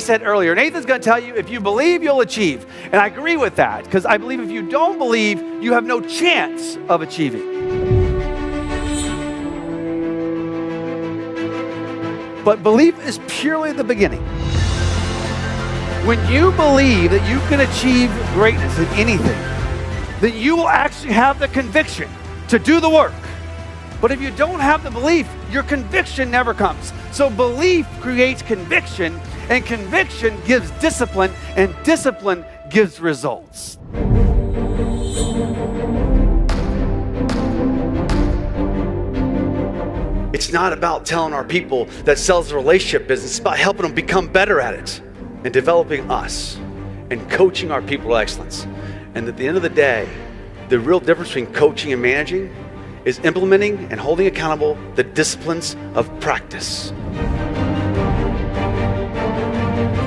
said earlier, Nathan's going to tell you, if you believe, you'll achieve. And I agree with that, because I believe if you don't believe, you have no chance of achieving. But belief is purely the beginning. When you believe that you can achieve greatness in anything, then you will actually have the conviction to do the work. But if you don't have the belief, your conviction never comes. So belief creates conviction, and conviction gives discipline, and discipline gives results. It's not about telling our people that sells a relationship business. It's about helping them become better at it and developing us and coaching our people to excellence. And at the end of the day, the real difference between coaching and managing is implementing and holding accountable the disciplines of practice.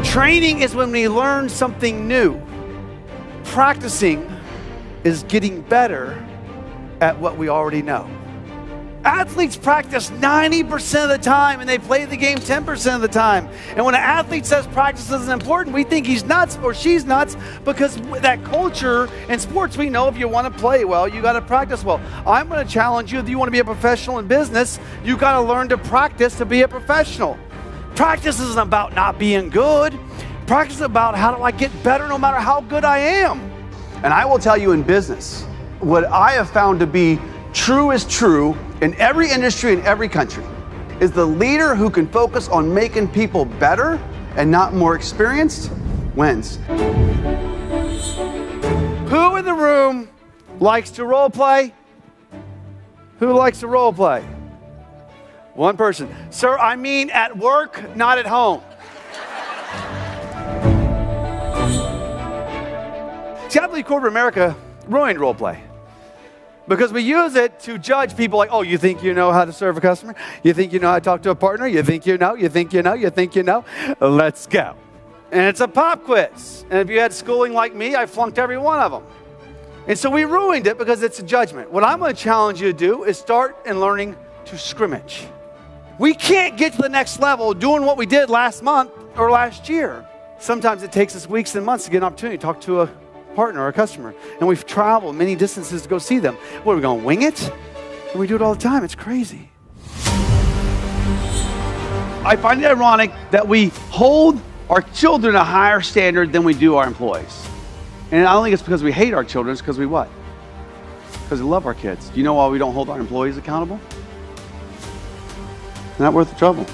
Training is when we learn something new. Practicing is getting better at what we already know. Athletes practice 90% of the time, and they play the game 10% of the time. And when an athlete says practice isn't important, we think he's nuts or she's nuts, because that culture in sports, we know if you want to play well, you got to practice well. I'm going to challenge you, if you want to be a professional in business, you got to learn to practice to be a professional. Practice isn't about not being good. Practice is about how do I get better no matter how good I am. And I will tell you, in business, what I have found to be true is true in every industry, in every country, is the leader who can focus on making people better and not more experienced wins. Who in the room likes to role play? Who likes to role play? One person. Sir, I mean at work, not at home. See, I believe corporate America ruined role play. Because we use it to judge people like, oh, you think you know how to serve a customer? You think you know how to talk to a partner? You think you know? You think you know? You think you know? Let's go. And it's a pop quiz. And if you had schooling like me, I flunked every one of them. And so we ruined it because it's a judgment. What I'm going to challenge you to do is start in learning to scrimmage. We can't get to the next level doing what we did last month or last year. Sometimes it takes us weeks and months to get an opportunity to talk to a partner or a customer, and we've traveled many distances to go see them. What, are we going to wing it? And we do it all the time. It's crazy. I find it ironic that we hold our children a higher standard than we do our employees. And I don't think it's because we hate our children, it's because we what? Because we love our kids. Do you know why we don't hold our employees accountable? They're not worth the trouble.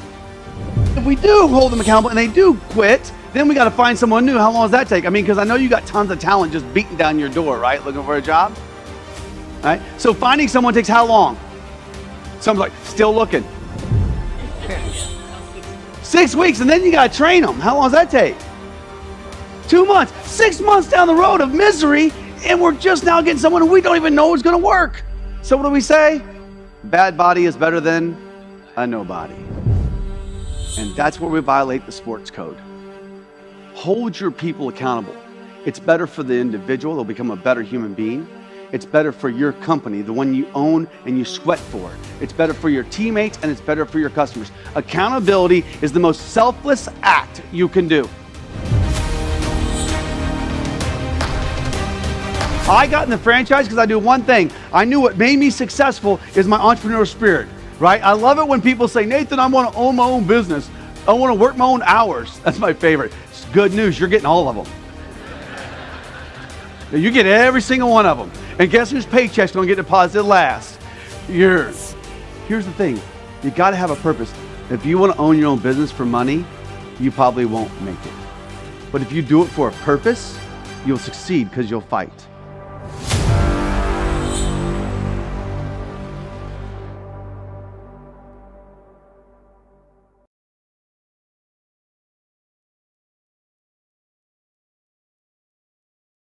If we do hold them accountable and they do quit, then we got to find someone new. How long does that take? I mean, because I know you got tons of talent just beating down your door, right? Looking for a job, right? So finding someone takes how long? Someone's like, still looking. 6 weeks, and then you got to train them. How long does that take? 2 months. 6 months down the road of misery, and we're just now getting someone who we don't even know is going to work. So what do we say? Bad body is better than a nobody. And that's where we violate the sports code. Hold your people accountable. It's better for the individual. They'll become a better human being. It's better for your company, the one you own and you sweat for. It's better for your teammates, and it's better for your customers. Accountability is the most selfless act you can do. I got in the franchise because I do one thing. I knew what made me successful is my entrepreneurial spirit, right? I love it when people say, Nathan, I want to own my own business. I want to work my own hours. That's my favorite. It's good news. You're getting all of them. You get every single one of them. And guess whose paycheck's going to get deposited last? Yours. Here's the thing. You got to have a purpose. If you want to own your own business for money, you probably won't make it. But if you do it for a purpose, you'll succeed because you'll fight.